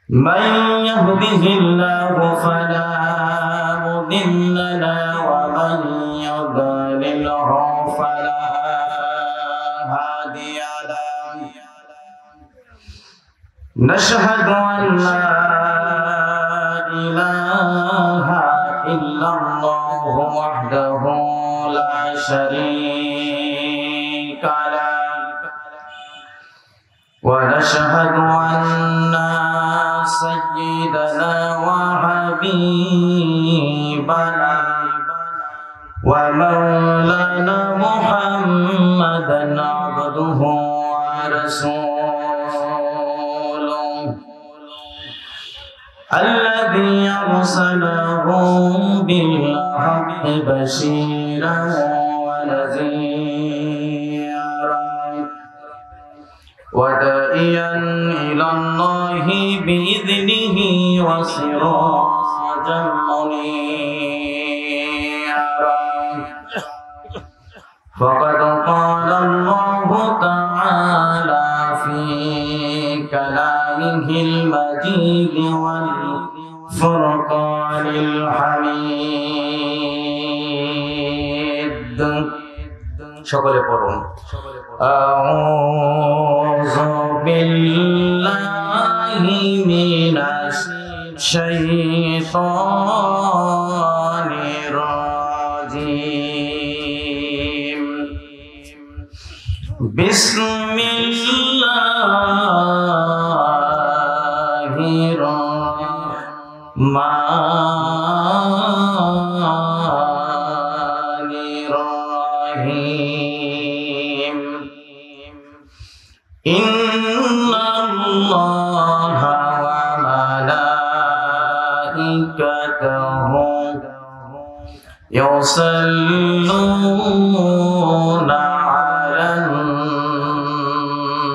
من يهده الله فلا مضل له ومن يضلله فلا هادي له نشهد أن لا إله إلا الله وحده لا شريك له ونشهد أن سيدنا وحبيبنا ومولانا محمدا عبده ورسوله الذي أرسله بالحق بشيرا ونذيرا وداعيا إلى الله بإذنه وسراجا منيرا فقد قال الله تعالى في كلامه المجيد والفرقان الحميد সকলে পড়ুন أعوذ بالله من الشيطان الرجيم بسم الله الرحمن الرحيم إن الله وملائكته يصلون على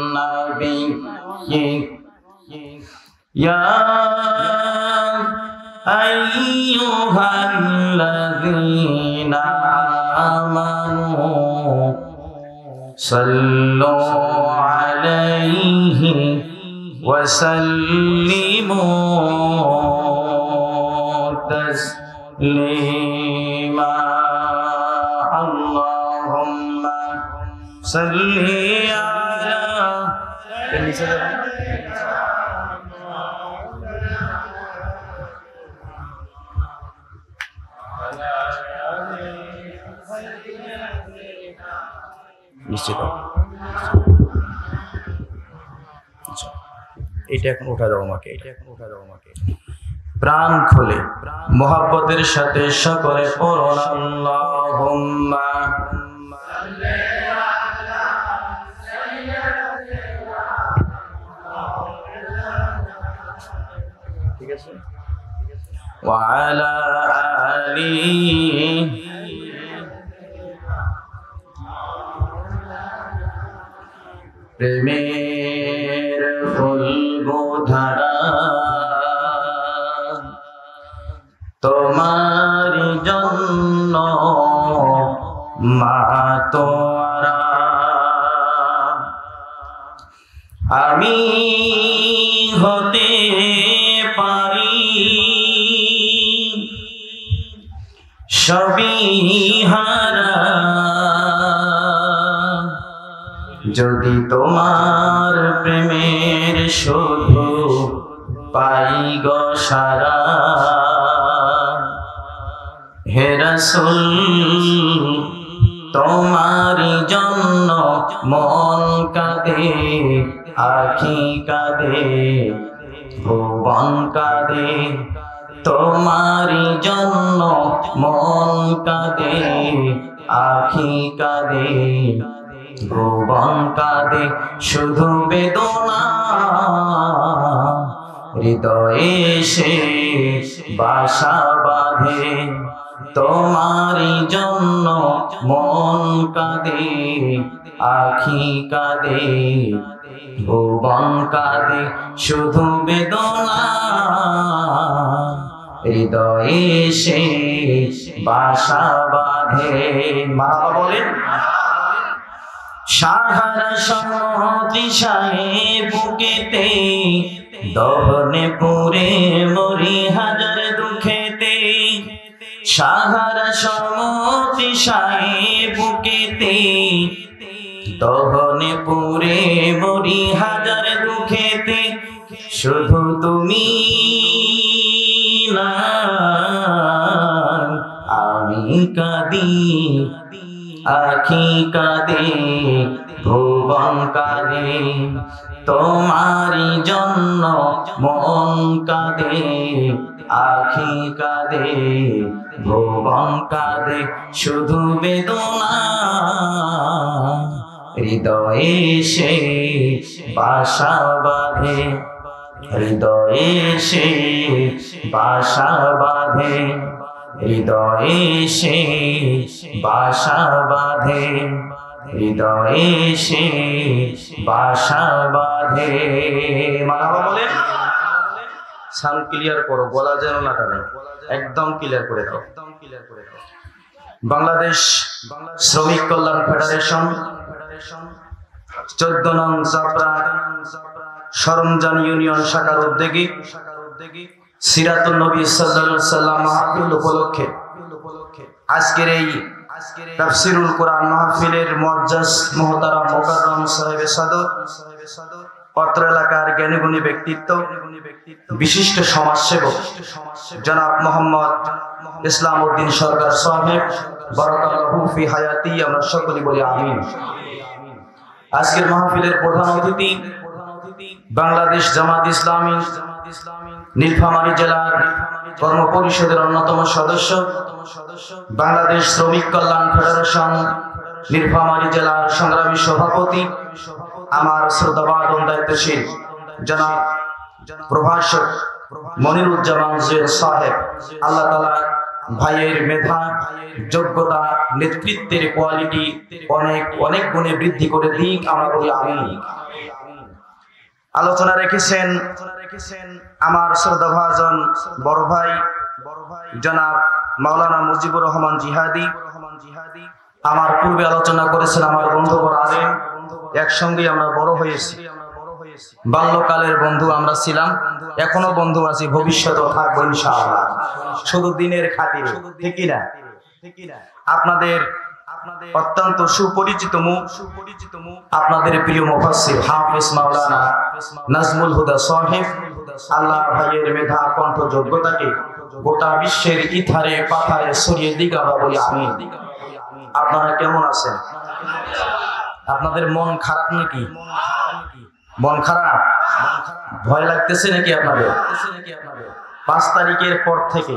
النبي يا أيها الذين آمنوا صلوا عليه وسلموا تسليما اللهم صل على নিশ্চিত এটা এখন উঠা দাও আমাকে প্রাণ খুলে মোহাব্বতের সাথে সকলে পড়ুন আল্লাহুম্মা ঠিক আছে ওয়া আলা আলিহি প্রেমের ফুল গোধারা তোমার জন্য মাতোয়ারা আমি হতে পারি সবই হারা যদি তোমার প্রেমের শুধু পাই গো সারা হে রাসূল তোমারি জন্য মন কাঁদে আখি কাঁদে ভুবন কাঁদে তোমারি জন্য মন কাঁদে আখি কাঁদে ভুবন কাঁদে শুধু বেদনা হৃদয়ে সে বাসা বাঁধে তোমারি জন্য মন কাঁদে আখি কাঁদে ভুবন কাঁদে শুধু বেদনা হৃদয়ে সে বাসা বাঁধে। মা বলেন সাহারা সমতিশায়ে বুকেতে দহনে পুরে মরি হাজার দুঃখেতে সাহারা সমতিশায়ে বুকেতে দহনে পুরে মরি হাজার দুঃখেতে শুধু তুমি না আমি কাঁদি আখি কাঁদে ভুবন কাঁদে তোমারি জন্য মন কাঁদে আখি কাঁদে ভুবন কাঁদে শুধু বেদনা হৃদয়ে সে বাসা বাঁধে হৃদয়ে সে বাসা বাঁধে হৃদয়ে সে বাসা বাঁধে হৃদয়ে সে বাসা বাঁধে। মারহাবা বলেন। সাউন্ড ক্লিয়ার করো, গলা যেন না টানে, একদম ক্লিয়ার করে দাও। বাংলাদেশ শ্রমিক কল্যাণ ফেডারেশন 14 নং চাপড়া সরঞ্জাম ইউনিয়ন শাখার উদ্যোগে সিরাতুন নবী সাল্লাল্লাহু আলাইহি ওয়াসাল্লাম মাহফিল উপলক্ষে আজকের এই তাফসীরুল কোরআন মাহফিলের মুআজ্জাজ মুহতারাম মুকাররম সাহেব সাদর অত্র এলাকার জ্ঞানীগুণী ব্যক্তিত্ব বিশিষ্ট সমাজসেবক জনাব মোহাম্মদ ইসলাম উদ্দিন সরকার সাহেব বারাকাল্লাহু ফি হায়াতি, আমরা সকলেই বলি আমিন। আজকের মাহফিলের প্রধান অতিথি বাংলাদেশ জামাত ইসলামী নীলফামারী জেলার কর্ম পরিষদের অন্যতম সদস্য, বাংলাদেশ শ্রমিক কল্যাণ ফেডারেশন নীলফামারী জেলার সংগ্রামী সভাপতি, আমার শ্রদ্ধাভাজন দায়িত্বশীল জনাব প্রভাষক মনিরুজ্জামান জুয়েল সাহেব। আল্লাহ তাআলা ভাইয়ের মেধা, যোগ্যতা, নেতৃত্বের কোয়ালিটি অনেক অনেক গুণে বৃদ্ধি করে দিক, আমরা বলি আমিন। আলোচনা রেখেছেন আমার শ্রদ্ধাভাজন বড় ভাই জনাব মাওলানা মুজিবুর রহমান জিহাদি। আমার পূর্বে আলোচনা করেছেন আমার বন্ধুবর আলেম, একসঙ্গে আমরা বড় হয়েছি, বাল্যকালের বন্ধু আমরা ছিলাম, এখনো বন্ধু আছি, ভবিষ্যতেও থাকবো ইনশাআল্লাহ, শুধু দিনের খাতিরে, ঠিক কি না? আপনাদের অত্যন্ত সুপরিচিত মুখ, আপনাদের প্রিয় মুফাসসির হাফেজ মাওলানা নাজমুল হুদা সাহেব। আল্লাহ ভাইয়ের মেধা, কণ্ঠ, যোগ্যতাকে গোটা বিশ্বের ইথারে পাথারে ছড়িয়ে দিক, আমরা বলি আমিন। আপনারা কেমন আছেন? আপনাদের মন খারাপ নাকি? মন খারাপ, ভয় লাগতেছে নাকি আপনাদের? 5 তারিখের পর থেকে,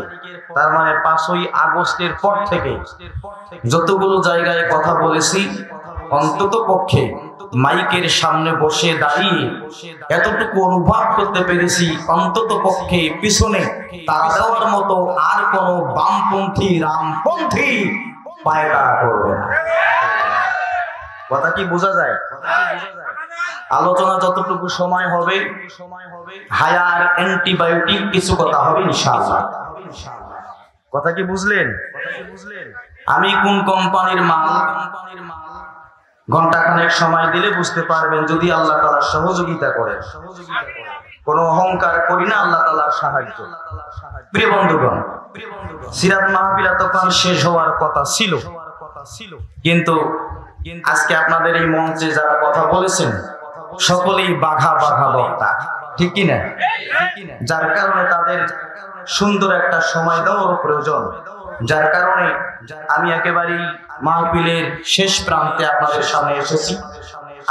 তার মানে 5ই আগস্টের পর থেকে যতগুলো জায়গায় কথা বলেছি, অন্তত পক্ষে মাইকের সামনে বসে দাঁড়িয়ে এতটুকু অনুভব করতে পেরেছি, অন্তত পক্ষে পিছনে তারা দেওয়ার মতো আর কোন বামপন্থী রামপন্থী পায়রা করবে না। কথা কি বোঝা যায়? আলোচনা যতটুকু সময় হবে, হায়ার অ্যান্টিবায়োটিক কিছু কথা হবে ইনশাআল্লাহ। কথা কি বুঝলেন? আমি কোন কোম্পানির মাল, ঘন্টাখানেক সময় দিলে বুঝতে পারবেন, যদি আল্লাহ তাআলা সহযোগিতা করে। কোন অহংকার করি না, আল্লাহ তাআলার সাহায্য। প্রিয় বন্ধুগণ, সিরাত মাহফিল তখন শেষ হওয়ার কথা ছিল, কিন্তু আজকে আপনাদের এই মঞ্চে যারা কথা বলেছেন সকলেই বাঘা বাঘা বক্তা, ঠিক কি না? যার কারণে তাদের সুন্দর একটা সময় দেওয়ার প্রয়োজন, যার কারণে আমি একেবারেই মাহফিলের শেষ প্রান্তে আপনাদের সামনে এসেছি।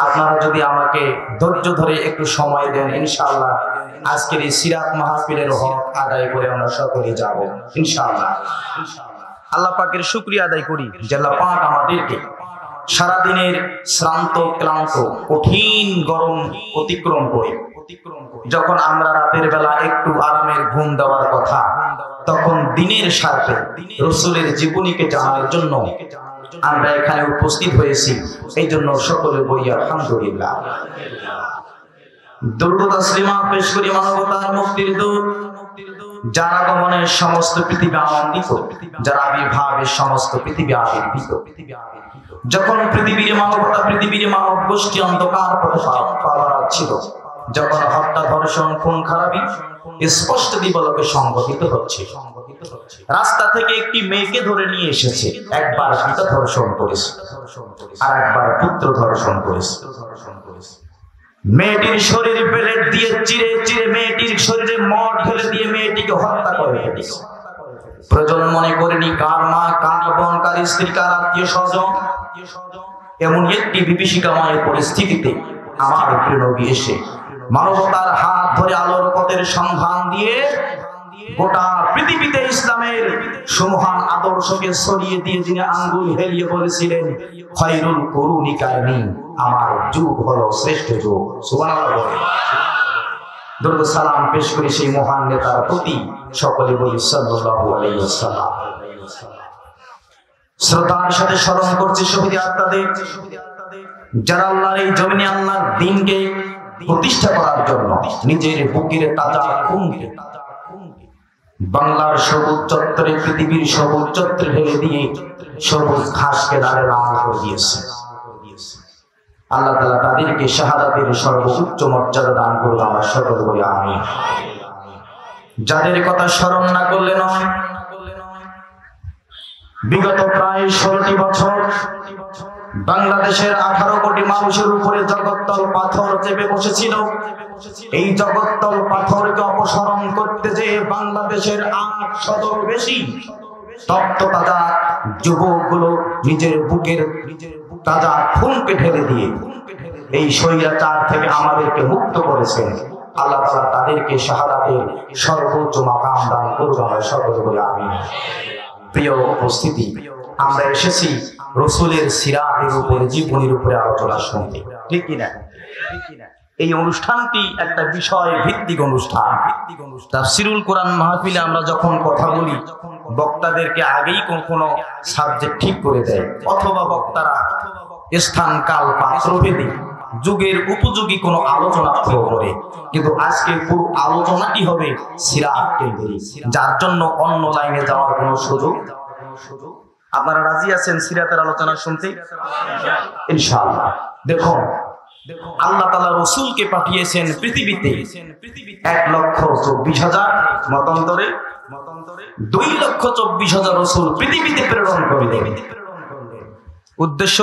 আপনারা যদি আমাকে ধৈর্য ধরে একটু সময় দেন, ইনশাআল্লাহ আজকের এই সিরাত মাহফিলের হক আদায় করে আমরা সকলে যাব ইনশাআল্লাহ। আল্লাহ পাকের শুকরিয়া আদায় করি যে আল্লাহ পাক আমাদেরকে সারাদিনের শ্রান্ত ক্লান্ত কঠিন গরম অতিক্রম করে যখন আমরা রাতের বেলা একটু আরামের ঘুম দেওয়ার কথা, তখন দিনের স্বার্থে রাসূলের জীবনীকে জানার জন্য আমরা এখানে উপস্থিত হয়েছি। এই জন্য সকলে বলি আলহামদুলিল্লাহ। দরুদ তাসলিমা পেশ করি মানবতার মুক্তির দূত যার আগমনের সমস্ত পৃথিবী আনন্দিত, যার আবির্ভাবের সমস্ত পৃথিবী আবির্ভূত। যখন পৃথিবীর মানবতা, পৃথিবীর মানব গোষ্ঠী অন্ধকার পথে ছিল, যখন হত্যা, ধর্ষণ, খুন খারাপি স্পষ্ট দিবালোকে সংঘটিত হচ্ছে, রাস্তা থেকে একটি মেয়েকে ধরে নিয়ে এসেছে, একবার পিতা ধর্ষণ করেছে আর একবার পুত্র ধর্ষণ করেছে। মেয়েটির শরীর প্লেট দিয়ে চিরে চিরে মেয়েটির শরীরে মদ ঢেলে দিয়ে মেয়েটিকে হত্যা করে ফেলেছে। প্রয়োজন মনে করেনি কার মা, কার বোন, কার স্ত্রী, কার আত্মীয় স্বজন। এমন একটি বিভীষিকাময় পরিস্থিতিতে আমার প্রিয় নবী এসে মানবতার হাত ধরে আলোর পথের সন্ধান দিয়ে গোটা পৃথিবীতে ইসলামের সুমহান আদর্শকে ছড়িয়ে দিয়ে যিনি আঙ্গুল হেলিয়ে বলেছিলেন, খয়রুল কুরুনি কারনি, আমার যুগ হলো শ্রেষ্ঠ যুগ। সুবহানাল্লাহ বলে দরুদ সালাম পেশ করি সেই মহান নেতার প্রতি। সকলে বলি সাল্লাল্লাহু আলাইহি ওয়াসাল্লাম। শ্রদ্ধার সাথে স্মরণ করছি শহীদ আত্মাদের, যারা আল্লাহর এই জমিনে আল্লাহর দ্বীনকে প্রতিষ্ঠা করার জন্য নিজের বুকের তাজা খুনকে বাংলার সবুজ চত্বরে, পৃথিবীর সবুজ চত্বরে ঢেলে দিয়ে সবুজ ঘাসকে লালে লাল করে দিয়েছে। আল্লাহ তাআলা তাদেরকে শাহাদাতের সর্বোচ্চ মর্যাদা দান করুন। আমরা সকলে বলি আমিন। যাদের কথা স্মরণ না করলে নয়, বিগত প্রায় 16টি বছর বাংলাদেশের 18 কোটি মানুষের উপরে জগত্তল পাথর চেপে বসেছিল। এই জগত্তল পাথরকে অপসারণ করতে যে বাংলাদেশের 800 বেশি তপ্ত তাজা যুবকগুলো নিজের বুকের তাজা খুনকে ঢেলে দিয়ে এই স্বৈরাচার থেকে আমাদেরকে মুক্ত করেছেন। আল্লাহ তাআলা তাদেরকে শাহাদাতের সর্বোচ্চ মাকাম দান করুন। আমরা সকলে বলি আমিন। প্রিয় উপস্থিতি, আমরা এসেছি রাসূলের সিরাতের উপরে, জীবনীর উপরে আলোচনা শুনতে, ঠিক কি না? এই অনুষ্ঠানটি একটা বিষয় ভিত্তিক অনুষ্ঠান। তাফসীরুল কোরআন মাহফিলে আমরা যখন কথা বলি, বক্তাদেরকে আগেই কোনো সাবজেক্ট ঠিক করে দেয়, অথবা বক্তারা স্থান কাল পাত্র ভেদে যুগের উপযোগী কোনো আলোচনা করে। কিন্তু আজকে পুরো আলোচনাটি হবে সিরাত কেন্দ্রিক, যার জন্য অন্য লাইনে যাওয়ার কোনো সুযোগ। আপনারা রাজি আছেন সিরাতের আলোচনা শুনতে? ইনশাআল্লাহ। দেখুন, আল্লাহ তাআলা রাসূলকে পাঠিয়েছেন পৃথিবীতে 1,24,000 মতান্তরে 2,24,000 রাসূল পৃথিবীতে প্রেরণ করলেন। উদ্দেশ্য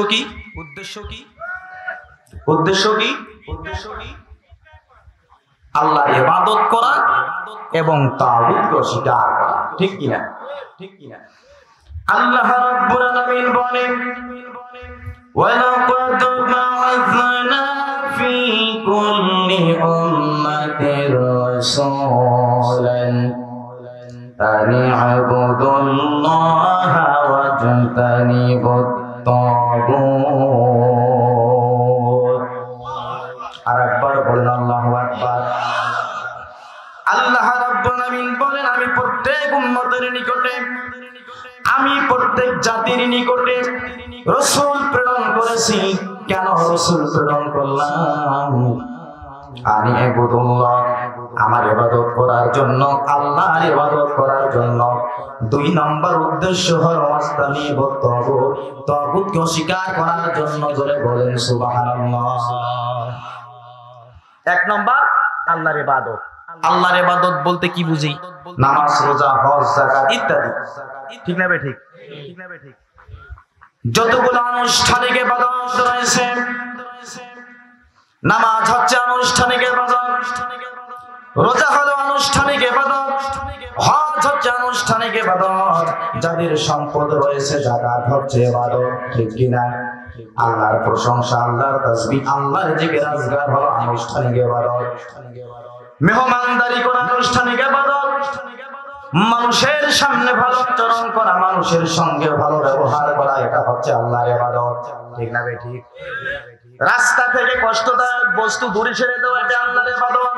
কি? আল্লাহর ইবাদত করা এবং তাগুতকে অস্বীকার করা, ঠিক কি না? আল্লাহ রাব্বুল আলামিন বলেন, ওয়ালাকাদ বা'আথনা ফি কুল্লি উম্মাতির রাসূলান আন ই'বুদুল্লাহা ওয়াজতানিবুত তাগুত। আরেকবার বলেন আল্লাহু আকবার। আল্লাহ রাব্বুল আলামিন বলেন, আমি প্রত্যেক উম্মতের নিকটে, আমি প্রত্যেক জাতির নিকটে রাসূল প্রেরণ করেছি। কেন রাসূল প্রেরণ করলাম? আমি ইবাদুল্লাহ, আমার ইবাদত করার জন্য, আল্লাহর ইবাদত করার জন্য। 2 নম্বর উদ্দেশ্য হলো ওয়াস্তানিবুত তাগুত, তাগুতকে অস্বীকার করার জন্য। জোরে বলেন সুবহানাল্লাহ। 1 নম্বর আল্লাহর ইবাদত। আল্লাহর ইবাদত বলতে কি বুঝি? নামাজ, রোজা, হজ, যাকাত ইত্যাদি, ঠিক না বে ঠিক? যতগুলো আনুষ্ঠানিক ইবাদত রয়েছে, নামাজ হচ্ছে আনুষ্ঠানিক ইবাদত, রোজা হলো আনুষ্ঠানিক ইবাদত, হজ হচ্ছে আনুষ্ঠানিক ইবাদত, যাদের সম্পদ রয়েছে যাকাত হচ্ছে ইবাদত, ঠিক কি না? আল্লাহর প্রশংসা, আল্লাহর তাসবিহ, আল্লাহর জিকির আজকার হলো আনুষ্ঠানিক ইবাদত। মেহমানদারি করা আনুষ্ঠানিক ইবাদত, মানুষের সামনে ভালো আচরণ করা, মানুষের সঙ্গে ভালো ব্যবহার করা, এটা হচ্ছে আল্লাহর ইবাদত, ঠিক না বে ঠিক? রাস্তা থেকে কষ্টদায়ক বস্তু দূরে সরে দেওয়া, এটা আল্লাহর ইবাদত।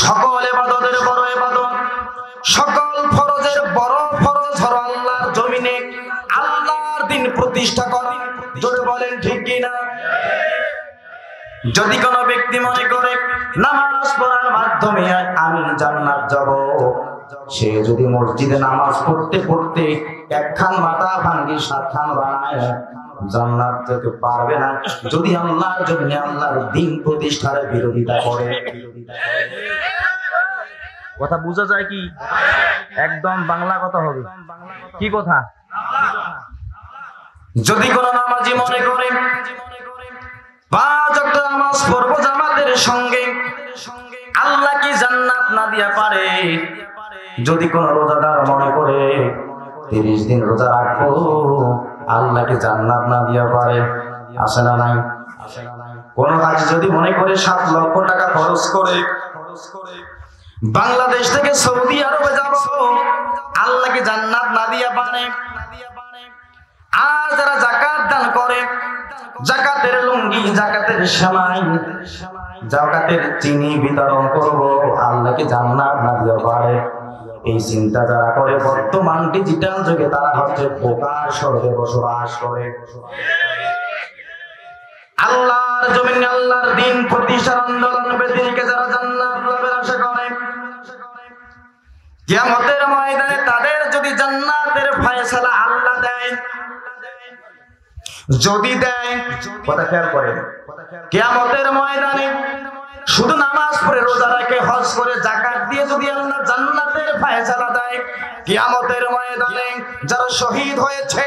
সকল ইবাদতের বড় ইবাদত, সকল ফরজের বড় ফরজ হলো আল্লাহর জমিনে আল্লাহর দ্বীন প্রতিষ্ঠা করা। জোরে বলেন ঠিক কি না? যদি কোনো ব্যক্তি মনে করে নামাজ পড়ার মাধ্যমে আমি জান্নাত যাব, সে যদি মসজিদে নামাজ পড়তে পড়তে একখান মাথা ভাঙ্গি সাতখান বানায় জান্নাত যেতে পারবে না, যদি আল্লাহর জন্য আল্লাহর দ্বীন প্রতিষ্ঠার বিরোধিতা করে। কথা বোঝা যায় কি? একদম বাংলা কথা হবে। কি কথা? যদি কোন নামাজি মনে করে 5 ওয়াক্ত নামাজ পড়বো জামাতের সঙ্গে, আল্লাহ কি জান্নাত না দিয়া পারে? যদি কোন রোজাদার মনে করে 30 দিন রোজা রাখবো, আল্লাহ কি জান্নাত না দিয়া পারে? আসে না নাই? কোন হাজি যদি মনে করে 7 লক্ষ টাকা খরচ করে বাংলাদেশ থেকে সৌদি আরবে যাব, আল্লাহ কি জান্নাত না দিয়া পারে? আর যারা যাকাত দান করে, যাকাতের লুঙ্গি, যাকাতের সেমাই, যাকাতের চিনি বিতরণ করব, আল্লাহ কি জান্নাত না দিয়া পারে? এই চিন্তা যারা করে বর্তমান ডিজিটাল যুগে, তারা হচ্ছে বোকার স্বর্গে বসবাস করে। আল্লাহর জমিনে আল্লাহর দ্বীন প্রতিষ্ঠার আন্দোলন বেদিকে যারা জান্নাত লাভের আশা করে, কিয়ামতের ময়দানে তাদের যদি জান্নাতের ফয়সালা আল্লাহ দেয়, যদি দেয়, কথা খেয়াল করেন, কিয়ামতের ময়দানে শুধু নামাজ পড়ে, রোজা রেখে, হজ করে, যাকাত দিয়ে যদি আল্লাহ জান্নাতের ফয়সালা দেয়, কিয়ামতের ময়দানে যারা শহীদ হয়েছে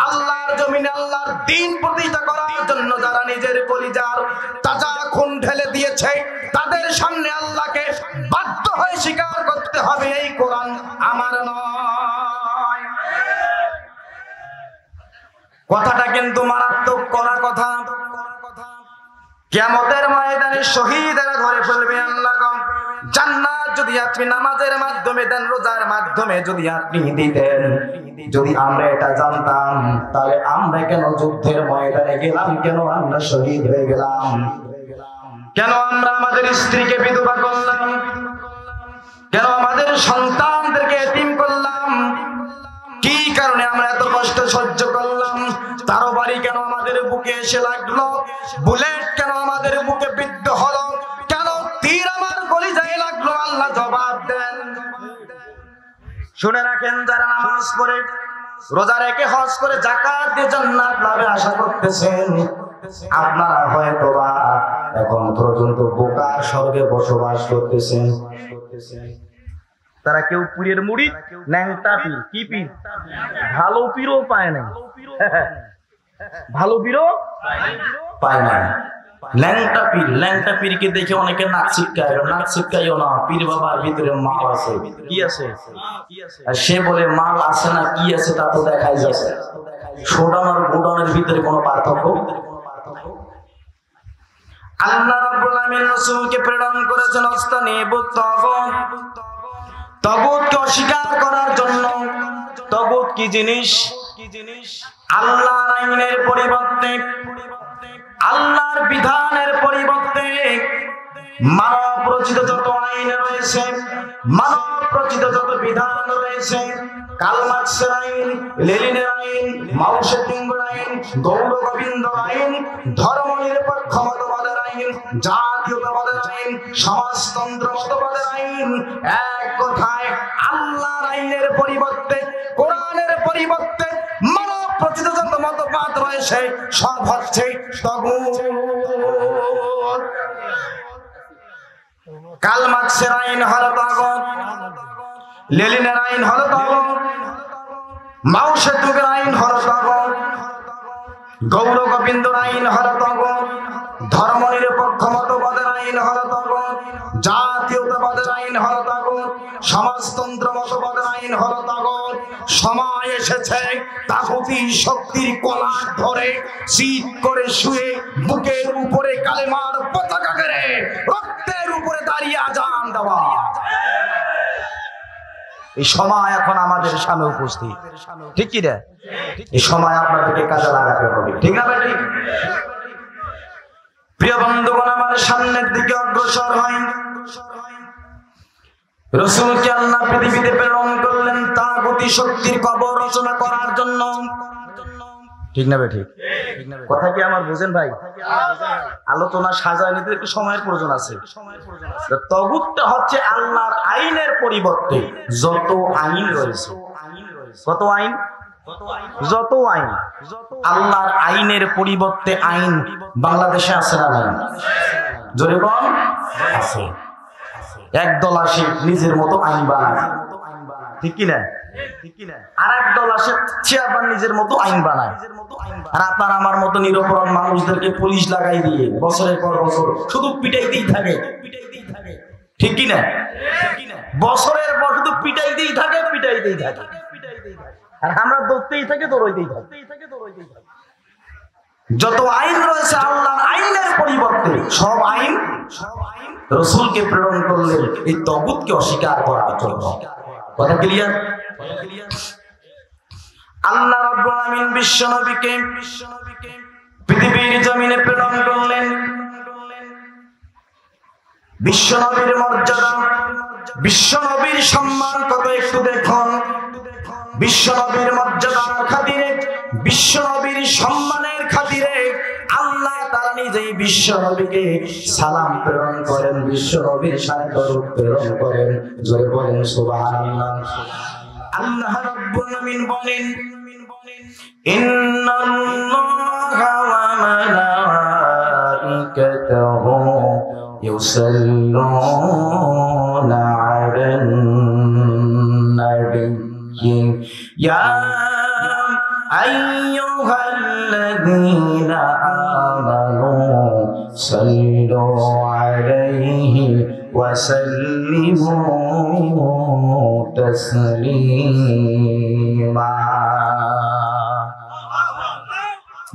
আল্লাহর জমিনে আল্লাহর দ্বীন প্রতিষ্ঠা করার জন্য, যারা নিজের কলিজার তাজা খুন ঢেলে দিয়েছে, তাদের সামনে আল্লাহকে বাধ্য হয়ে স্বীকার করতে হবে এই কোরআন আমার নয়। কথাটা কিন্তু মারাত্মক করা কথা। কিয়ামতের ময়দানে শহীদেরা ধরে ফেলবে আল্লাহ। জান্নাত যদি আপনি নামাজের মাধ্যমে দেন, রোজার মাধ্যমে যদি আপনি দিতেন, যদি আমরা এটা জানতাম, তাহলে আমরা কেন যুদ্ধের ময়দানে গেলাম? কেন আমরা শহীদ হয়ে গেলাম? কেন আমরা আমাদের স্ত্রীকে বিধবা করলাম? কেন আমাদের সন্তানদেরকে এতিম করলাম? কি কারণে আমরা এত কষ্ট সহ্য করলাম? তারও বাড়ি কেন আমাদের বুকে এসে লাগলো? বুলেট কেন আমাদের বুকে বিদ্ধ হলো? কেন তীর আমার কলিজায় লাগলো? আল্লাহ জবাব দেন। শুনে রাখেন, যারা নামাজ পড়ে, রোজা রেখে, হজ করে, যাকাত দিয়ে জান্নাত লাভের আশা করতেছেন, আপনারা হয়তোবা এখন পর্যন্ত বোকার স্বর্গে বসবাস করতেছেন। তারা কেউ পীরের মুড়ি, ন্যাংটা পীর। কি পীর? ভালো পীরও পায় নাই, ভালো পীরও পায় নাই। ল্যাংটা পীর, ল্যাংটা পীরকে দেখে অনেকে নাক ছিটকায়। নাক ছিটকাইও না, পীর বাবার ভিতরে মাল আছে। কি আছে? আর সে বলে মাল আছে না কি আছে তা তো দেখাই যাচ্ছে। শোডাউন আর গোডাউনের ভিতরে কোনো পার্থক্য? আল্লাহ রাব্বুল আলামিন রাসূলকে প্রেরণ করেছেন অস্তানিবুত তাগুত, তাগুতকে অস্বীকার করার জন্য। তাগুত কি জিনিস? আল্লাহর আইনের পরিবর্তে, আল্লাহর বিধানের পরিবর্তে মানব রচিত যত আইন রয়েছে, মানব রচিত যত বিধান রয়েছে, কার্ল মার্ক্সের আইন, লেনিনের আইন, মাও সেতুংয়ের আইন, গৌর গোবিন্দর আইন, ধর্মনিরপেক্ষ মতবাদের আইন, জাতীয়তাবাদের আইন, সমাজতন্ত্র মতবাদের আইন, এক কথায় আল্লাহর আইনের পরিবর্তে, কোরআনের পরিবর্তে মানব রচিত যত মতবাদ রয়েছে সব হচ্ছে তাগুত। কার্ল মার্ক্সের আইন হলো তাগুত, লেনিনের আইন হলো তাগুত, মাও সেতুংয়ের আইন হলো তাগুত, গৌর গোবিন্দর আইন হলো তাগুত, ধর্মনিরপেক্ষ মতবাদের আইন হলো তাগুত, জাতীয়তাবাদের আইন হলো তাগুত, সমাজতন্ত্র মতবাদের আইন হলো তাগুত। সময় এসেছে তাগুতি শক্তির কলার ধরে শীত করে শুয়ে বুকের উপরে কালেমার পতাকা গেড়ে রক্তের উপরে দাঁড়িয়ে আজান দেওয়া। এই সময় এখন আমাদের সামনে উপস্থিত, ঠিক কি রে? এই সময় আপনাদেরকে কাজে লাগাতে হবে, ঠিক না বেটি? প্রিয় বন্ধুগণ, আমার সামনের দিকে অগ্রসর হয়। রাসূলকে আল্লাহ পৃথিবীতে প্রেরণ করলেন তাগুতি শক্তির কবর রচনা করার জন্য। ঠিক না ঠিক? কথা কি আমার বুঝেন ভাই? আলোচনা সাজায় নিতে একটু সময়ের প্রয়োজন আছে। তাগুতটা হচ্ছে আল্লাহর আইনের পরিবর্তে যত আইন রয়েছে, কত আইন, যত আইন, আল্লাহর আইনের পরিবর্তে আইন বাংলাদেশে আছে না নাই? জোরে বল, আছে। একদল আসে নিজের মতো আইন বানায়, ঠিক কিনা? আর একদল আসে সে আবার নিজের মতো আইন বানায়। আর আপনার আমার মতো নিরপরাধ মানুষদেরকে পুলিশ লাগাই দিয়ে বছরের পর বছর শুধু পিটাইতেই থাকে, ঠিক কিনা? বছরের পর শুধু পিটাইতেই থাকে, পিটাইতেই থাকে, আর আমরা দৌড়তেই থাকে, দৌড়াইতেই থাকে। যত আইন রয়েছে আল্লাহর আইনের পরিবর্তে সব আইন রাসূলকে প্রেরণ করলেন এই তাগুতকে অস্বীকার করার জন্য। কথা ক্লিয়ার? আল্লাহ রাব্বুল আমিন বিশ্বনবীকে পৃথিবীর জমিনে প্রেরণ করলেন। বিশ্বনবীর মর্যাদা, বিশ্বনবীর সম্মান কত একটু দেখুন। বিশ্বনবীর মর্যাদার খাতিরে, বিশ্বনবীর সম্মানের খাতিরে আল্লাহ তাআলা নিজেই বিশ্বনবীকে সালাম প্রেরণ করেন, বিশ্বনবীর সাথে দরুদ প্রেরণ করেন। জোরে বলেন সুবহানাল্লাহ। আল্লাহ রাব্বুল আমিন বলেন, ইন্নাল্লাহা ওয়া মালাইকাতাহু ইউসাল্লুনা আলান নাবিয়্যি ইয়া আইয়ুহাল্লাযীনা আমানু সাল্লু আলাইহি ওয়া সাল্লিমু তাসলিমা।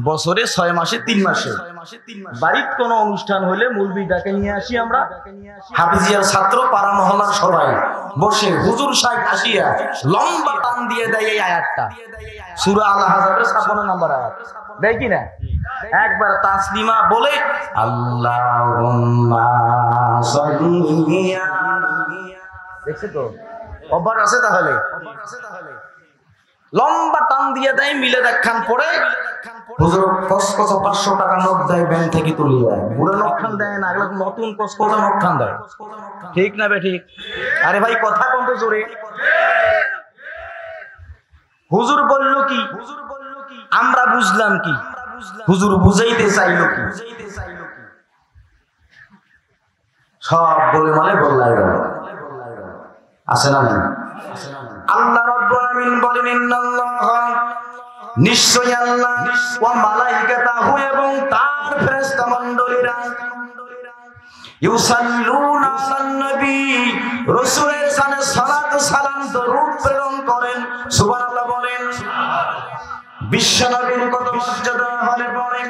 বছরে 6 মাসে 3 মাসে বাড়ির কোন অনুষ্ঠান হলে মুলবি ডাকে নিয়ে আসি আমরা, হাফিজিয়ার ছাত্র পাড়া মহল্লার সবাই বসে হুজুর সাহেব আসিয়া লম্বা টান দিয়ে দেয় এই আয়াতটা, সূরা আল আহজাবের 56 নম্বর আয়াত দেয় কিনা? একবার তাসলিমা বলে আল্লাহুম্মা সাল্লি দেখছে তো অভ্যাস আছে, তাহলে লম্বা টান দিয়ে দেয়, মিলে দেখান পড়ে হুজুর কসকস 500 টাকা নোট দেয়, ব্যাংক থেকে তুলিয়ে দেয়। পুরো নোট খান দেয় না, এগুলো নতুন কসকস নোট খান দেয়, ঠিক না বে ঠিক? আরে ভাই কথা কোন তো জোরে। হুজুর বলল কি, আমরা বুঝলাম কি, হুজুর বুঝাইতে চাইলো কি, সব বলে মানে বললাই গেল, আছে না নাই? আল্লাহ রাব্বুল আমিন বলেন, ইন্নাল্লাহা নিশ্চয় আল্লাহ ওয়া মালাইকাতাহু এবং তার ফেরেশতা মণ্ডলীরা ইউসাল্লুনা আলান নবী রাসূলের শানে সালাত সালাম দরুদ প্রেরণ করেন। সুবহানাল্লাহ বলেন। বিশ্বনবীর কত মর্যাদা হলে পড়ে,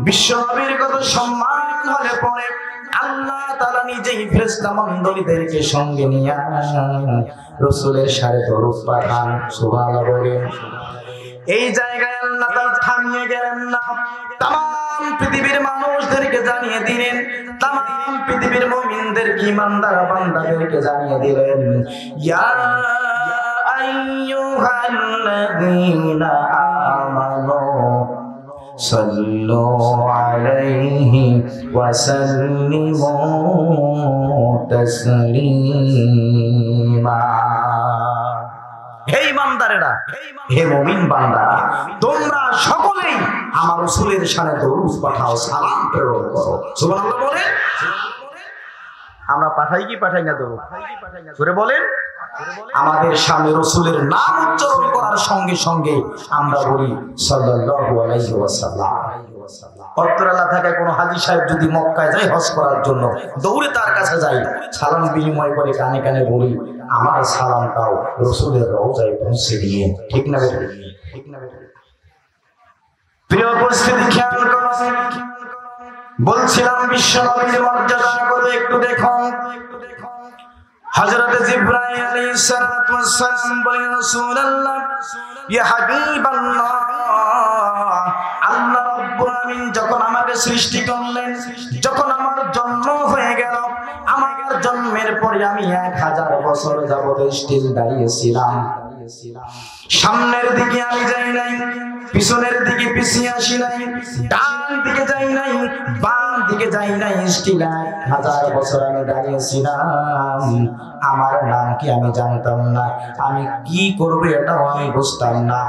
বিশ্বনবীর কত সম্মান হলে পড়ে আল্লাহ তাআলা নিজেই ফেরেশতা মণ্ডলীদেরকে সঙ্গে নিয়ে রাসূলের শানে দরুদ পাঠান। সুবহানাল্লাহ বলেন। এই জায়গায় আল্লাহ তাআলা থামিয়ে গেলেন না, तमाम পৃথিবীর মানুষদেরকে জানিয়ে দিলেন, तमाम পৃথিবীর মুমিনদেরকে, ইমানদার বান্দাদেরকে জানিয়ে দিলেন, ইয়া আইয়ুহাল্লাযীনা আমানু সাল্লু আলাইহি ওয়া সাল্লিমু তাসলিমা। হে ইমানদারেরা, হে মুমিন বান্দারা, তোমরা সকলেই আমার রাসূলের শানে দরুদ পাঠাও, সালাম প্রেরণ করো। সুবহানাল্লাহ বলেন। আমরা পাঠাই কি পাঠাই না দরুদ? জোরে বলেন। আমাদের সামনে রাসূলের নাম উচ্চারণ করার সঙ্গে সঙ্গে আমরা বলি সাল্লাল্লাহু আলাইহি ওয়াসাল্লাম। অত্তরালা থেকে কোনো হাজী সাহেব যদি মক্কায় যায় হজ করার জন্য, দৌড়ে তার কাছে যাই, সালাম বিনিময় করে কানে কানে বলি আমার সালামটাও রাসূলের রওজায় পৌঁছে দিয়ে, ঠিক না বেটা? প্রিয় উপস্থিতি, খেয়াল করুন, বলছিলাম বিশ্বনবীর মর্যাদা করে একটু দেখুন। হযরত জিবরাইল আলাইহিস সালাতু ওয়াস সালাম বলেন, রাসূলুল্লাহ ইয়া হাবিবাল্লাহ, আল্লাহ রাব্বুল আমিন যখন আমাকে সৃষ্টি করলেন, যখন আমার জন্ম হয়ে গেল, আমার জন্মের পরে আমি 1000 বছর যাবত স্টিল দাঁড়িয়েছিলাম। সামনের দিকে আমি যাই নাই, পিছনের দিকে পিছিয়ে আসি নাই, ডান দিকে যাই নাই, বাম দিকে যাই নাই, স্টিল 1000 বছর আমি দাঁড়িয়েছিলাম। আমার নাম কি আমি জানতাম না, আমি কি করবো এটাও আমি বুঝতাম না।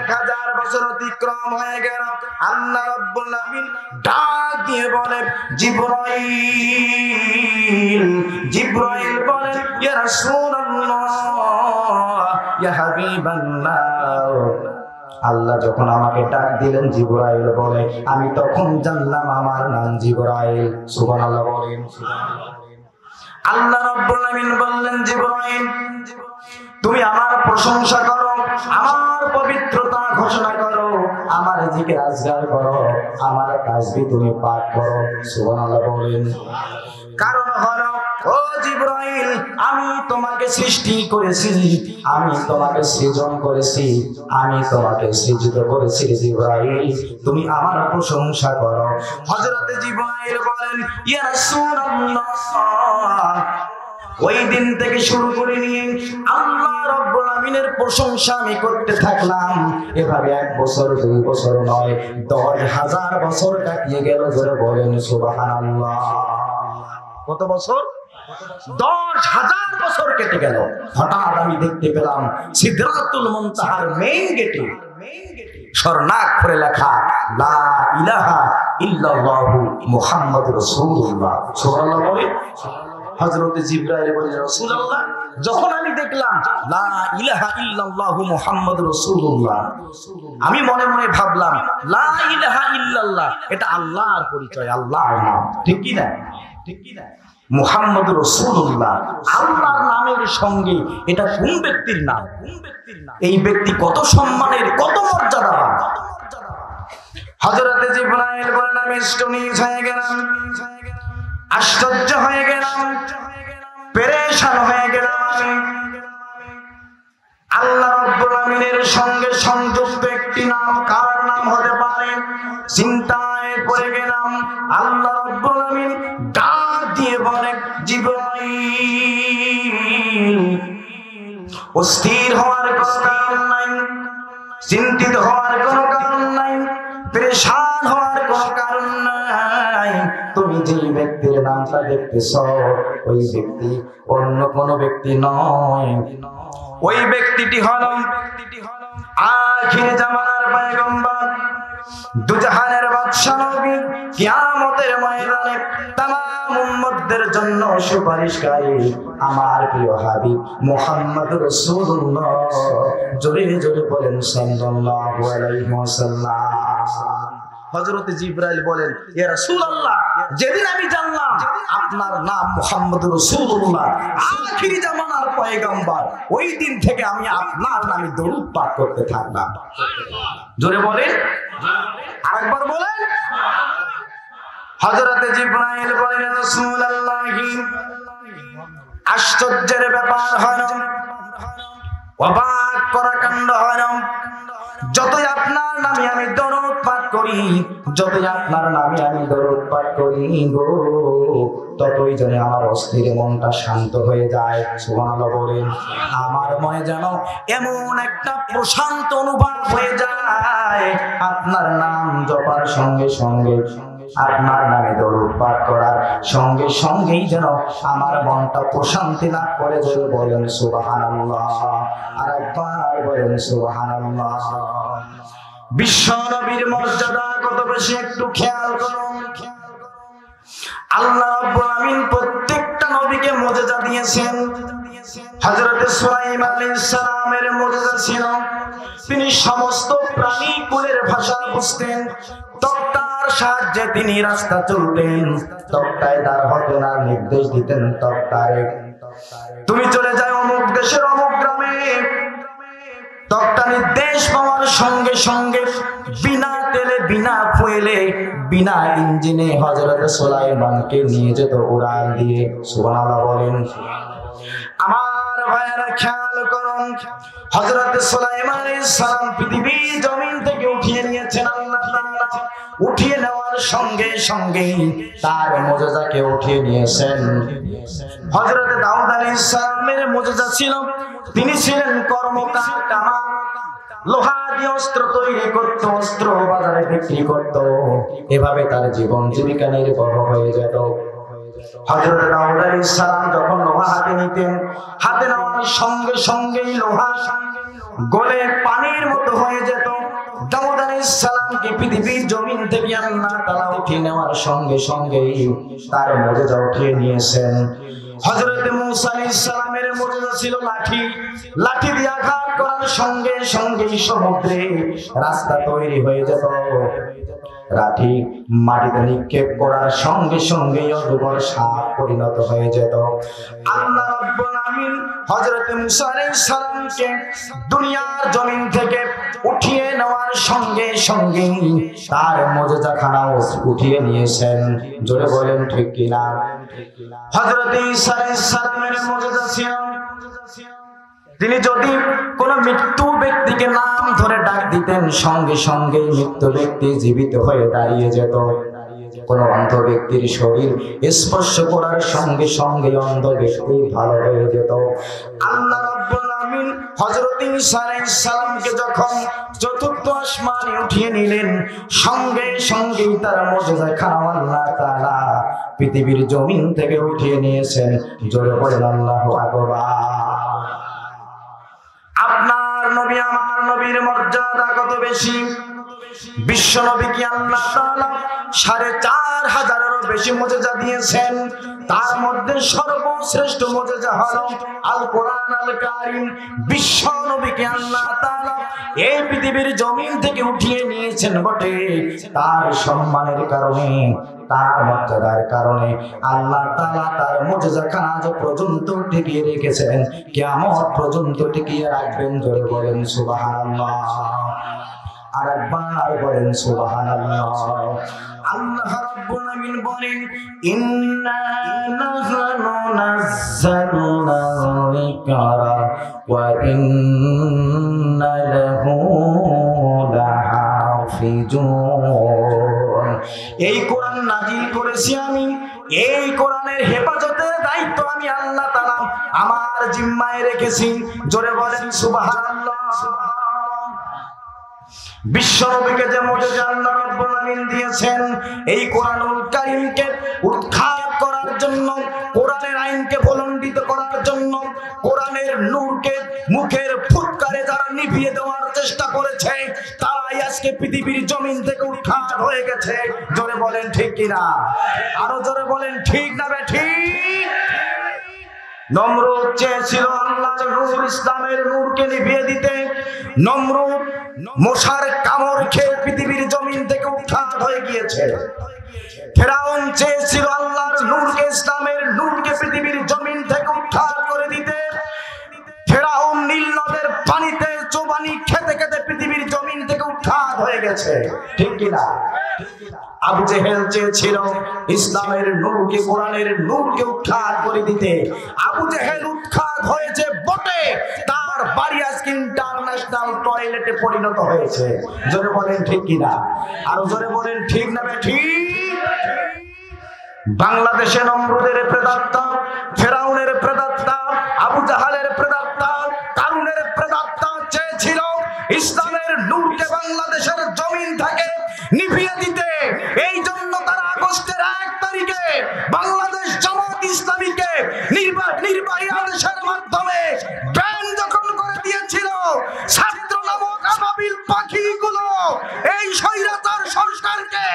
1000 বছর অতিক্রম হয়ে গেল, আল্লাহ রাব্বুল আলামিন ডাক দিয়ে বলে, জিবরাইল। জিবরাইল বলে, ইয়া রাসূলুল্লাহ, ইয়া হাবিবাল্লাহ। আল্লাহ যখন আমাকে ডাক দিলেন জিবরাইল বলে, আমি তখন জানলাম আমার নাম জিবরাইল। সুবহানাল্লাহ বলেন। আল্লাহ রাব্বুল আলামিন বললেন, জিবরাইল তুমি আমার প্রশংসা করো, আমার পবিত্রতা ঘোষণা করো, আমার জিকির আজগার করো, আমার তাসবিহ তুমি পাঠ করো। সুবহানাল্লাহ বলেন। কারণ হলো, ও জিবরাইল, আমি তোমাকে সৃষ্টি করেছি, আমি তোমাকে সৃজন করেছি, আমি তোমাকে সৃজিত করেছি। জিবরাইল তুমি আমার প্রশংসা করো। হযরত জিবরাইল বলেন, ইয়া রাসূলুল্লাহ, ওই দিন থেকে শুরু করে নিয়ে আল্লাহ রাব্বুল আমিনের প্রশংসা আমি করতে থাকলাম। এভাবে 1 বছর 2 বছর নয়, 10,000 বছর কাটিয়ে গেল। ধরে বলেন সুবহানাল্লাহ। কত বছর? 10,000 বছর কেটে গেল। হঠাৎ আমি দেখতে পেলাম সিদরাতুল মুনতাহার মেইন গেটে স্বর্ণাক্ষরে লেখা, লা ইলাহা ইল্লাল্লাহু মুহাম্মাদুর রাসূলুল্লাহ। সুবহানাল্লাহ বলে। হযরত জিবরাইল বলেন, রাসূলুল্লাহ, যখন আমি দেখলাম লা ইলাহা ইল্লাল্লাহু মুহাম্মাদুর রাসূলুল্লাহ, আমি মনে মনে ভাবলাম লা ইলাহা ইল্লাল্লাহ এটা আল্লাহর পরিচয়, আল্লাহর নাম, ঠিক কি না? ঠিক কি না? মুহাম্মাদুর রাসূলুল্লাহ আল্লাহর নামের সঙ্গে এটা কোন ব্যক্তির নাম? এই ব্যক্তি কত সম্মানের, কত মর্যাদাবান। হযরত জিবরাইল বলেন, আমি স্টনিশ হয়ে গেলাম, আশ্চর্য হয়ে গেলাম, পেরেশান হয়ে গেলাম। আল্লাহ রাব্বুল আমিনের সঙ্গে সংযুক্ত একটি নাম কার নাম হতে পারে? চিন্তায় পড়ে গেলাম। আল্লাহ রাব্বুল আমিন ডাক দিয়ে বলে, জিবরাইল অস্থির হওয়ার কোনো কারণ নাই, চিন্তিত হওয়ার কোনো কারণ নাই, পেরেশান হওয়ার কোনো কারণ নাই। তুমি যে ব্যক্তির নামটা দেখতেছ, ওই ব্যক্তি অন্য কোন ব্যক্তি নয়। ওই ব্যক্তিটি হলো আখির জামানার পয়গম্বর, দুজাহানের বাদশা নবী, কিয়ামতের ময়দানে তামাম উম্মতদের জন্য সুপারিশকারী আমার প্রিয় হাবিব মুহাম্মদুর রাসূলুল্লাহ। জোরে জোরে বলেন সাল্লাল্লাহু আলাইহি ওয়াসাল্লাম। হযরত জিবরাইল বলেন, ইয়া রাসূলুল্লাহ, যেদিন আমি জানলাম আপনার নাম মুহাম্মদুর রাসূলুল্লাহ, আখির জামানার পয়গম্বর, ওই দিন থেকে আমি আপনার নামে দরুদ পাঠ করতে থাকলাম। জোরে বলেন, আরেকবার বলেন। হযরত জিবরাইল বলেন, রাসূলুল্লাহ, আশ্চর্যের ব্যাপার হলো, অবাক করা কাণ্ড হলো, যতই আপনার নামে আমি দরুদ পাঠ করি, যতই আপনার নামে আমি দরুদ পাঠ করি গো, ততই যেন আমার অস্থির মনটা শান্ত হয়ে যায়। সুবহানাল্লাহ বলেন। আমার মনে যেন এমন একটা প্রশান্ত অনুভব হয়ে যায়, আপনার নাম জপার সঙ্গে সঙ্গে, আপনার নামে দরুদ পাঠ করার সঙ্গে সঙ্গেই যেন আমার মনটা প্রশান্তি লাভ করে। যদি বলেন সুবহানাল্লাহ, আরেকবার বলেন সুবহানাল্লাহ। বিশ্ব নবীর মর্যাদা কত বেশি একটু খেয়াল করুন। আল্লাহ রাব্বুল আমিন প্রত্যেকটা নবীকে মুজিজা দিয়েছেন। হযরত সুলাইমান আলাইহিস সালামের মুজিজা ছিল, তিনি সমস্ত প্রাণী কুলের ভাষা বুঝতেন। তক্তার সাহায্যে তিনি রাস্তা চলতেন, তক্তায় তার ঘটনার নির্দেশ দিতেন। তক্তারে তুমি চলে যাও অমুক দেশের অমুক গ্রামে। তক্তা নির্দেশ পাওয়ার সঙ্গে সঙ্গে বিনা তেলে, বিনা ফুয়েলে, বিনা ইঞ্জিনে হযরত সুলাইমানকে নিয়ে যেত উড়াল দিয়ে। সুবহানাল্লাহ বলেন। আমার ভাইয়েরা খেয়াল করুন, হযরত সুলাইমান আলাইহিস সালাম পৃথিবীর জমিন থেকে উঠিয়ে নিয়েছেন আল্লাহ তাআলা। উঠিয়ে নেওয়ার সঙ্গে সঙ্গে তার মুজিজাকে উঠিয়ে নিয়েছেন। হযরত দাউদ আলাইহিস সালামের মুজিজা ছিল তিনি ছিলেন কর্মকার কামার, লোহা দিয়ে অস্ত্র তৈরি করত, অস্ত্র বাজারে বিক্রি করত, এভাবে তার জীবন জীবিকা নির্ভর হয়ে যেত। হযরত দাউদ আলাইহিস সালাম যখন লোহা হাতে নিতেন, হাতে নেওয়ার সঙ্গে সঙ্গেই লোহা গলে পানির মতো হয়ে যেত। দাউদ আলাইহিস সালামকে পৃথিবীর জমিন থেকে আল্লাহ তাআলা উঠিয়ে নেওয়ার সঙ্গে সঙ্গেই তার মুজিজা উঠিয়ে নিয়েছেন। হযরত মূসা আলাইহিস সালামের মুজিজা ছিল লাঠি, লাঠি দিয়ে আঘাত করার সঙ্গে সঙ্গেই সমুদ্রে রাস্তা তৈরি হয়ে যেত। লাঠি মাটিতে নিক্ষেপ করার সঙ্গে সঙ্গে অজগর সাপ পরিণত হয়ে যেত। আল্লাহ রাব্বুল আলামিন হযরত মূসা আলাইহিস সালামকে দুনিয়ার জমিন থেকে উঠিয়ে নেওয়ার সঙ্গে সঙ্গে তার মুজিজাখানাও উঠিয়ে নিয়েছেন। জোরে বলেন ঠিক কিনা? হযরত ঈসা আলাইহিস সালামের মুজিজা ছিল, তিনি যদি কোন মৃত্যু ব্যক্তিকে নাম ধরে ডাক দিতেন, সঙ্গে সঙ্গে মৃত্যু ব্যক্তি জীবিত হয়ে দাঁড়িয়ে যেত। কোন অন্ধ ব্যক্তির শরীর স্পর্শ করার সঙ্গে সঙ্গে অন্ধ ব্যক্তি ভালো হয়ে যেত। আল্লাহ রাব্বুল আলামিন হযরত ঈসা আলাইহিস সালামকে যখন চতুর্থ আসমানে উঠিয়ে নিলেন, সঙ্গে সঙ্গেই তার মুজিজাখানা আল্লাহ তাআলা পৃথিবীর জমিন থেকে উঠিয়ে নিয়েছেন। জোরে বলেন আল্লাহু আকবার। আপনার নবী আমার নবীর মর্যাদা কত বেশি! বিশ্ব নবীকে আল্লাহ তাআলা ৪৫০০-এরও বেশি মুজিজা দিয়েছেন। তার মধ্যে সর্বশ্রেষ্ঠ মুজিজা হলো আল কোরআন আল কারীম। বিশ্ব নবীকে আল্লাহ তাআলা এই পৃথিবীর জমিন থেকে উঠিয়ে নিয়েছেন বটে, তার সম্মানের কারণে, তার মর্যাদার কারণে আল্লাহ তাআলা তার মুজিজাখানা আজ পর্যন্ত টিকিয়ে রেখেছেন, কিয়ামত পর্যন্ত টিকিয়ে রাখবেন। জোরে বলেন সুবহানাল্লাহ। আরেকবার বলেন সুবহানাল্লাহ। আল্লাহ রাব্বুল আলামিন বলেন, ইন্না নাহনু নাযালনা যিকরা ওয়া ইন্না লাহু লাহাফিজুন। এই কোরআন নাযিল করেছি আমি, এই কোরআনের হেফাজতের দায়িত্ব আমি আল্লাহ তাআলা আমার জিম্মায় রেখেছি। জোরে বলেন সুবহানাল্লাহ। বিশ্ব নবীকে যে মুজিজা আল্লাহ রাব্বুল আলামিন দিয়েছেন, এই কোরআনুল কারীমকে উৎখাত করার জন্য, কোরআনের আইনকে প্রলম্বিত করার জন্য, কোরআনের নূরকে মুখের ফুৎকারে যারা নিভিয়ে দেওয়ার চেষ্টা করেছে, তারাই আজকে পৃথিবীর জমিন থেকে উৎখাত হয়ে গেছে। জোরে বলেন ঠিক কিনা? আরো জোরে বলেন ঠিক না ঠিক? নমরুদ চেয়েছিল আল্লাহর নূর, ইসলামের নূরকে নিভিয়ে দিতে। নমরুদ মশার কামড় খেয়ে পৃথিবীর জমিন থেকে উৎখাত হয়ে গিয়েছে। ফেরাউন চেয়েছিল আল্লাহর নূরকে, ইসলামের নূরকে পৃথিবীর জমিন থেকে উৎখাত করে দিতে। ফেরাউন নীল নদের পানিতে চোবানি খেতে খেতে পৃথিবীর জমিন থেকে উৎখাত হয়ে গেছে। ঠিক কিনা? আবু জেহেল চেয়েছিল ইসলামের নূরকে, কোরআনের নূরকে উৎখাত করে দিতে। আবু জেহেল উৎখাত হয়েছে বটে, তার বাড়ি আজকে ইন্টারন্যাশনাল টয়লেটে পরিণত হয়েছে। জোরে বলেন ঠিক কিনা? আরো জোরে বলেন ঠিক না ঠিক? বাংলাদেশে নমরুদের প্রেতাত্মা, ফেরাউনের প্রেতাত্মা, আবু জাহালের প্রেতাত্মা, কারুনের প্রেতাত্মা চেয়েছিল ইসলামের নূরকে বাংলাদেশের জমিন থেকে নিভিয়ে দিতে। এই জন্য তারা আগস্টের ১ তারিখে বাংলাদেশ জামাত ইসলামীকে নির্বাহী আদেশের মাধ্যমে ব্যান যখন করে দিয়েছিল, ছাত্র নামক আবাবিল পাখিগুলো এই স্বৈরাচার সরকারকে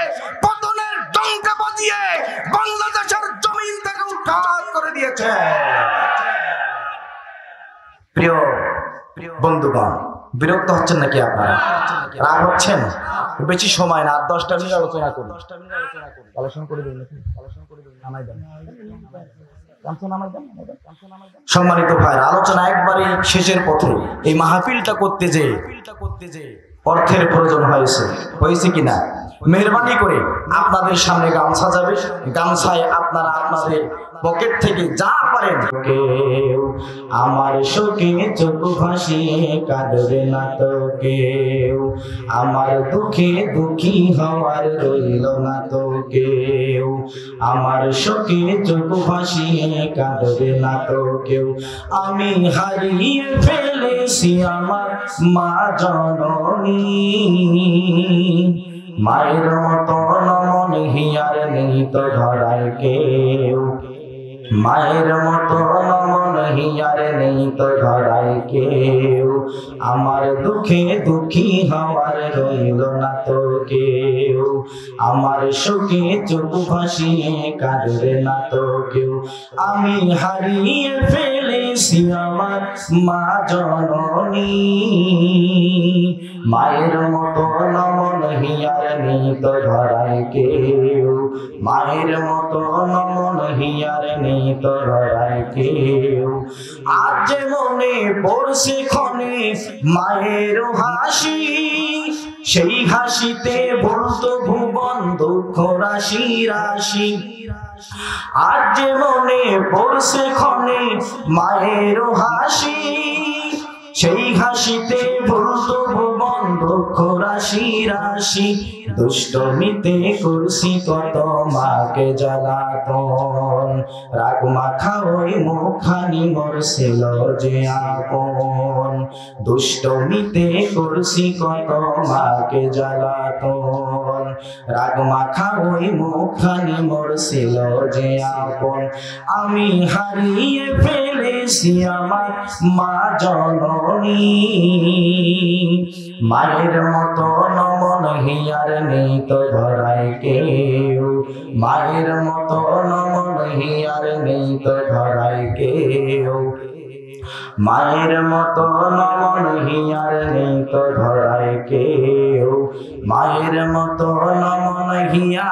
পতনের ডঙ্কা বাজিয়ে বাংলাদেশের জমিন থেকে উৎখাত করে দিয়েছে। প্রিয় বন্ধুগণ, বিরক্ত হচ্ছেন নাকি আপনারা? রাগ হচ্ছেন? বেশি সময় না, 10টা মিনিট আলোচনা করি। সম্মানিত ভাইরা, আলোচনা একবারে শেষের পথে। এই মাহফিলটা করতে যে অর্থের প্রয়োজন হয়েছে কিনা মেহরবানি করে আপনাদের সামনে গামছা যাবে, গামছায় আপনারা আপনাদের পকেট থেকে যা পারেন। কেউ আমার শোকে চোখ ভাসিয়ে কাঁদবে না তো কেউ, আমার দুঃখে দুঃখী হওয়ার রইল না তো কেউ, আমার শোকে চোখ ভাসিয়ে কাঁদবে না তো কেউ। আমি হারিয়ে ফেলেছি আমার মা জননী, মায়ের মতো নমন হিয়ার নেই তো ধরায় কেউ, মায়ের মতো নমন হিয়ার নেই তো ধরায় কেউ, আমার দুঃখে দুঃখী হওয়ার রইল না তো কেউ, আমার সুখে চোখ ভাসিয়ে কাঁদবে না তো কেউ। আমি হারিয়ে ফেলেছি আমার মা জননী, মায়ের মতো নমন হিয়ার নেই তো ধরায় কেউ, মায়ের মতো নমন হিয়ার নেই তো ধরায় কেউ। আজ মনে পড়ছে ক্ষণে মায়ের হাসি, সেই হাসিতে ভুলতো ভুবন দুঃখ রাশি রাশি। আজ মনে পড়ছে ক্ষণে মায়ের হাসি, সেই হাসিতে ভুলতো ভুবন দুঃখ রাশি রাশি। দুষ্টমিতে করছি কত মাকে জ্বালাতন, রাগ মাখা ওই মুখখানি মোর ছিল যে আপন। দুষ্টমিতে করছি কত মাকে জ্বালাতন, রাগ মাখা ওই মুখখানি মোর ছিল যে আপন। আমি হারিয়ে ফেলেছি আমার মা জননী, মায়ের মতো নমন হিয়ার নেই তো ধরায় কেউ, মায়ের মতো নমন হিয়ার নেই তো ধরায় কেউ, মায়ের মতো নমন হিয়ার নেই তো ধরায় কেউ, মায়ের মতো নমন হিয়া